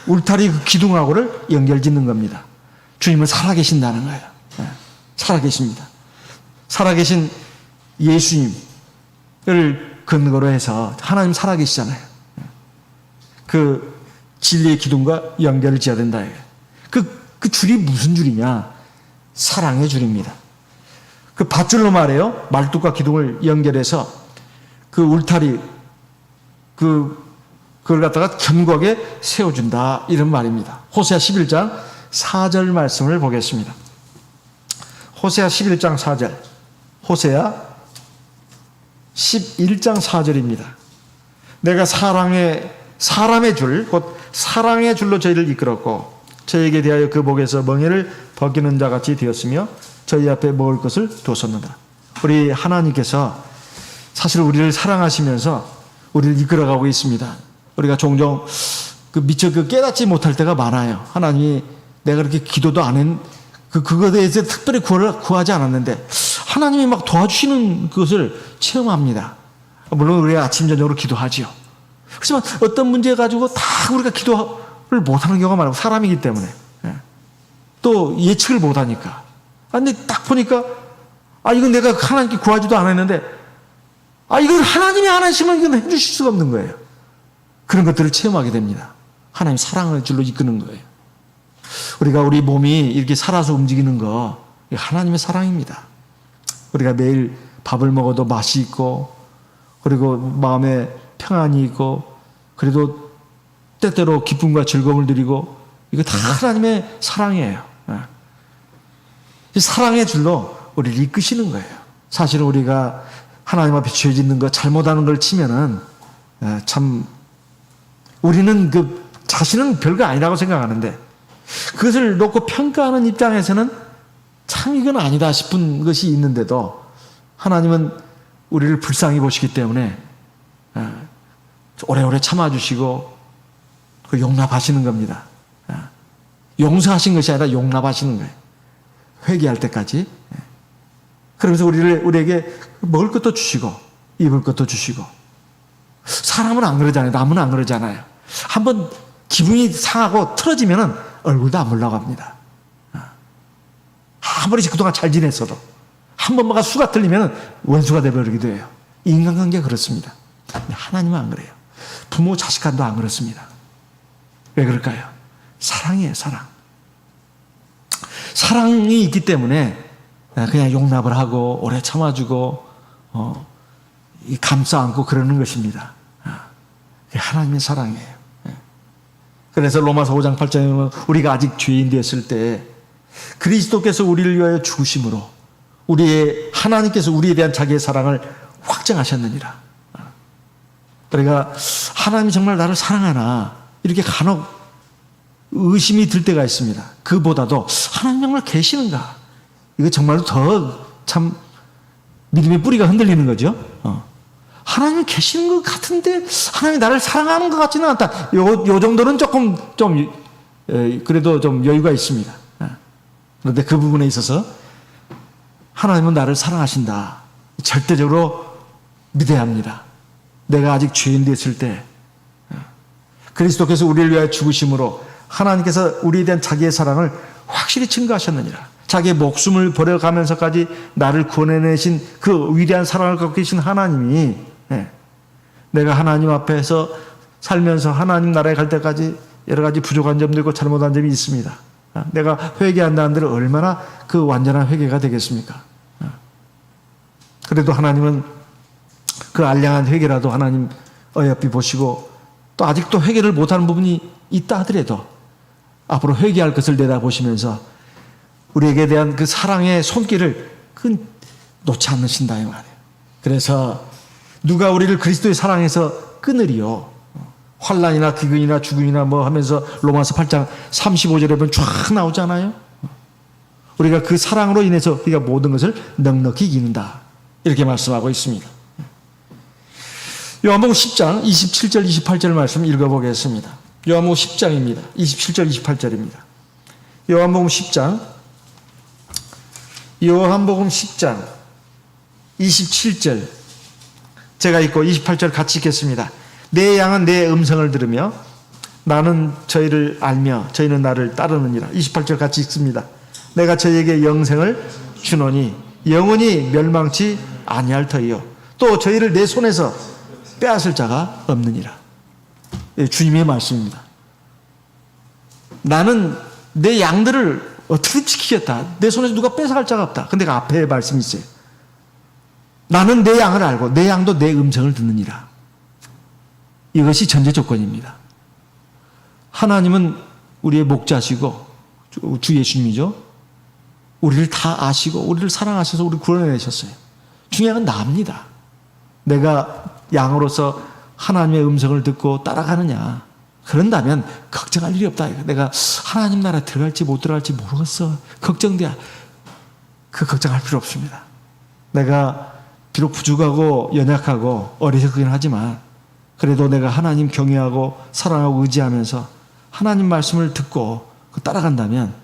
울타리 그 기둥하고를 연결짓는 겁니다. 주님은 살아계신다는 거예요. 살아계십니다. 살아계신 예수님을 근거로 해서 하나님 살아계시잖아요. 그 진리의 기둥과 연결을 지어야 된다. 그 줄이 무슨 줄이냐? 사랑의 줄입니다. 그 밧줄로 말해요. 말뚝과 기둥을 연결해서 그 울타리 그걸 갖다가 견고하게 세워준다. 이런 말입니다. 호세아 11장 4절 말씀을 보겠습니다. 호세아 11장 4절. 호세아 11장 4절입니다. 내가 사람의 줄, 곧 사랑의 줄로 저희를 이끌었고 저희에게 대하여 그 목에서 멍에를 벗기는 자 같이 되었으며 저희 앞에 먹을 것을 두었었는다. 우리 하나님께서 사실 우리를 사랑하시면서 우리를 이끌어가고 있습니다. 우리가 종종 미처 깨닫지 못할 때가 많아요. 하나님이 내가 그렇게 기도도 안 했, 그거에 대해서 특별히 구하지 않았는데 하나님이 막 도와주시는 것을 체험합니다. 물론 우리가 아침 저녁으로 기도하지요. 그렇지만 어떤 문제 가지고 다 우리가 기도를 못하는 경우가 많고 사람이기 때문에 또 예측을 못하니까. 근데 딱 보니까 이건 내가 하나님께 구하지도 않았는데 이건 하나님이 안 하시면 이건 해주실 수가 없는 거예요. 그런 것들을 체험하게 됩니다. 하나님 사랑을 줄로 이끄는 거예요. 우리가 우리 몸이 이렇게 살아서 움직이는 거 하나님의 사랑입니다. 우리가 매일 밥을 먹어도 맛이 있고 그리고 마음에 평안이 있고 그래도 때때로 기쁨과 즐거움을 드리고 이거 다 하나님의 사랑이에요. 이 사랑의 줄로 우리를 이끄시는 거예요. 사실은 우리가 하나님 앞에 죄 짓는 거 잘못하는 걸 치면은 참 우리는 자신은 별거 아니라고 생각하는데 그것을 놓고 평가하는 입장에서는 참 이건 아니다 싶은 것이 있는데도 하나님은 우리를 불쌍히 보시기 때문에 오래오래 참아주시고 용납하시는 겁니다. 용서하신 것이 아니라 용납하시는 거예요. 회개할 때까지. 그러면서 우리에게 먹을 것도 주시고 입을 것도 주시고. 사람은 안 그러잖아요. 남은 안 그러잖아요. 한번 기분이 상하고 틀어지면은 얼굴도 안 올라갑니다. 아무리 그동안 잘 지냈어도 한 번만 수가 틀리면 원수가 되어버리기도 해요. 인간관계가 그렇습니다. 하나님은 안 그래요. 부모 자식 간도 안 그렇습니다. 왜 그럴까요? 사랑이에요. 사랑이 있기 때문에 그냥 용납을 하고 오래 참아주고 감싸 안고 그러는 것입니다. 하나님의 사랑이에요. 그래서 로마서 5장 8장에 보면 우리가 아직 죄인 되었을 때 그리스도께서 우리를 위하여 죽으심으로 하나님께서 우리에 대한 자기의 사랑을 확정하셨느니라. 그러니까 하나님이 정말 나를 사랑하나 이렇게 간혹 의심이 들 때가 있습니다. 그보다도 하나님 정말 계시는가? 이거 정말로 더 참 믿음의 뿌리가 흔들리는 거죠. 하나님이 계시는 것 같은데 하나님이 나를 사랑하는 것 같지는 않다. 요 정도는 조금 좀 그래도 좀 여유가 있습니다. 그런데 그 부분에 있어서 하나님은 나를 사랑하신다. 절대적으로 믿어야 합니다. 내가 아직 죄인 됐을 때 그리스도께서 우리를 위하여 죽으심으로 하나님께서 우리에 대한 자기의 사랑을 확실히 증거하셨느니라. 자기의 목숨을 버려가면서까지 나를 구원해내신 그 위대한 사랑을 갖고 계신 하나님이 내가 하나님 앞에서 살면서 하나님 나라에 갈 때까지 여러 가지 부족한 점도 있고 잘못한 점이 있습니다. 내가 회개한다는 데는 얼마나 그 완전한 회개가 되겠습니까? 그래도 하나님은 그 알량한 회개라도 하나님 어여삐 보시고 또 아직도 회개를 못하는 부분이 있다 하더라도 앞으로 회개할 것을 내다보시면서 우리에게 대한 그 사랑의 손길을 놓지 않으신다 이 말이에요. 그래서 누가 우리를 그리스도의 사랑에서 끊으리요. 환난이나 기근이나 죽음이나 뭐 하면서 로마서 8장 35절에 보면 쫙 나오잖아요. 우리가 그 사랑으로 인해서 우리가 모든 것을 넉넉히 이긴다. 이렇게 말씀하고 있습니다. 요한복음 10장 27절 28절 말씀 읽어보겠습니다. 요한복음 10장입니다. 27절 28절입니다. 요한복음 10장 27절 제가 읽고 28절 같이 읽겠습니다. 내 양은 내 음성을 들으며 나는 저희를 알며 저희는 나를 따르느니라. 28절 같이 읽습니다. 내가 저희에게 영생을 주노니 영원히 멸망치 아니할 터이요 또 저희를 내 손에서 빼앗을 자가 없느니라. 주님의 말씀입니다. 나는 내 양들을 어떻게 지키겠다. 내 손에서 누가 뺏어갈 자가 없다. 근데 그 앞에 말씀이 있어요. 나는 내 양을 알고 내 양도 내 음성을 듣느니라. 이것이 전제 조건입니다. 하나님은 우리의 목자시고 주 예수님이죠. 우리를 다 아시고 우리를 사랑하셔서 우리를 구원해내셨어요. 중요한 건 나입니다. 내가 양으로서 하나님의 음성을 듣고 따라가느냐. 그런다면 걱정할 일이 없다. 내가 하나님 나라에 들어갈지 못 들어갈지 모르겠어. 걱정돼야. 그 걱정할 필요 없습니다. 내가 비록 부족하고 연약하고 어리석긴 하지만 그래도 내가 하나님 경외하고 사랑하고 의지하면서 하나님 말씀을 듣고 따라간다면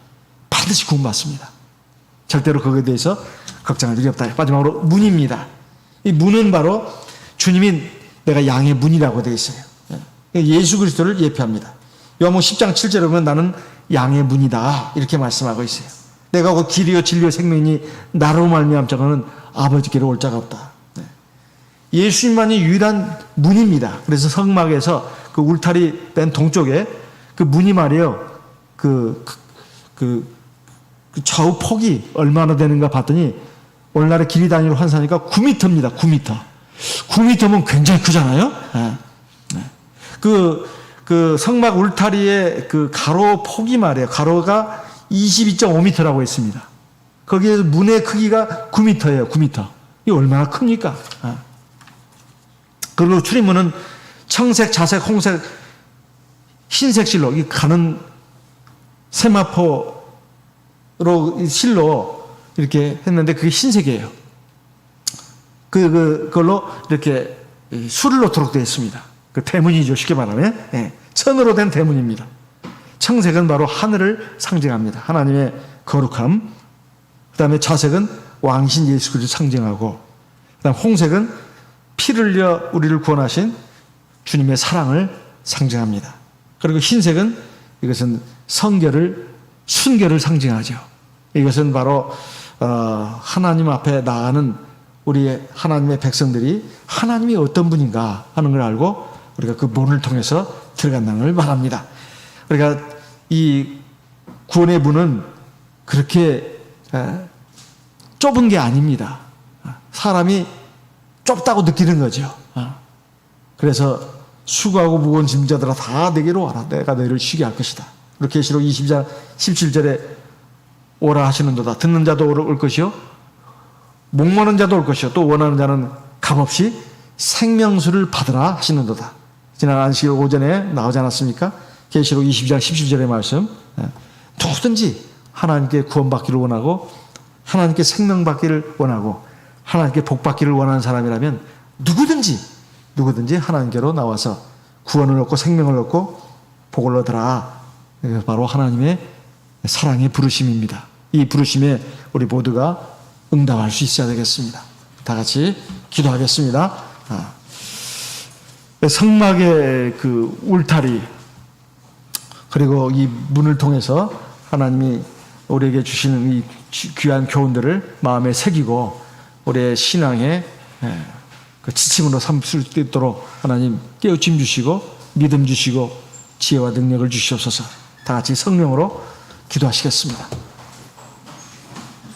반드시 구원받습니다. 절대로 거기에 대해서 걱정할 일이 없다. 마지막으로 문입니다. 이 문은 바로 주님이 내가 양의 문이라고 되어 있어요. 예수 그리스도를 예표합니다. 요한복음 10장 7절에 보면 나는 양의 문이다 이렇게 말씀하고 있어요. 내가 곧 길이요 진리요 생명이니 나로 말미암 자는 아버지께로 올 자가 없다. 예수님만이 유일한 문입니다. 그래서 성막에서 그 울타리 맨 동쪽에 그 문이 말이에요. 그 좌우 폭이 얼마나 되는가 봤더니 오늘날의 길이 단위로 환산하니까 9m입니다. 9m. 9m면 굉장히 크잖아요. 그 성막 울타리의 그 가로 폭이 말이에요. 가로가 22.5m라고 했습니다. 거기에 문의 크기가 9m예요. 9m. 이게 얼마나 큽니까? 그리고 출입문은 청색, 자색, 홍색, 흰색 실로 이 가는 세마포로 실로 이렇게 했는데 그게 흰색이에요. 그걸로 이렇게 술을 놓도록 되어 있습니다. 그 대문이죠. 쉽게 말하면. 천으로 된 대문입니다. 청색은 바로 하늘을 상징합니다. 하나님의 거룩함. 그 다음에 자색은 왕신 예수 그리스도를 상징하고 그 다음 홍색은 피를 흘려 우리를 구원하신 주님의 사랑을 상징합니다. 그리고 흰색은 이것은 성결을 순결을 상징하죠. 이것은 바로 하나님 앞에 나가는 우리의 하나님의 백성들이 하나님이 어떤 분인가 하는 걸 알고 우리가 그 문을 통해서 들어간다는 걸 말합니다. 그러니까 이 구원의 문은 그렇게 좁은 게 아닙니다. 사람이 좁다고 느끼는 거죠. 그래서 수고하고 무거운 짐자들아 다 내게로 와라. 내가 너희를 쉬게 할 것이다. 그리고 계시록 20장 17절에 오라 하시는도다. 듣는 자도 올 것이요 목마른 자도 올 것이요 또 원하는 자는 값없이 생명수를 받으라 하시는도다. 지난 안식일 오전에 나오지 않았습니까? 계시록 20장 17절의 말씀. 누구든지 하나님께 구원받기를 원하고 하나님께 생명 받기를 원하고 하나님께 복 받기를 원하는 사람이라면 누구든지 하나님께로 나와서 구원을 얻고 생명을 얻고 복을 얻으라. 이게 바로 하나님의 사랑의 부르심입니다. 이 부르심에 우리 모두가 응답할 수 있어야 되겠습니다. 다 같이 기도하겠습니다. 성막의 그 울타리 그리고 이 문을 통해서 하나님이 우리에게 주시는 이 귀한 교훈들을 마음에 새기고 우리의 신앙의 그 지침으로 삼을 수 있도록 하나님 깨우침 주시고 믿음 주시고 지혜와 능력을 주시옵소서. 다 같이 성령으로 기도하시겠습니다.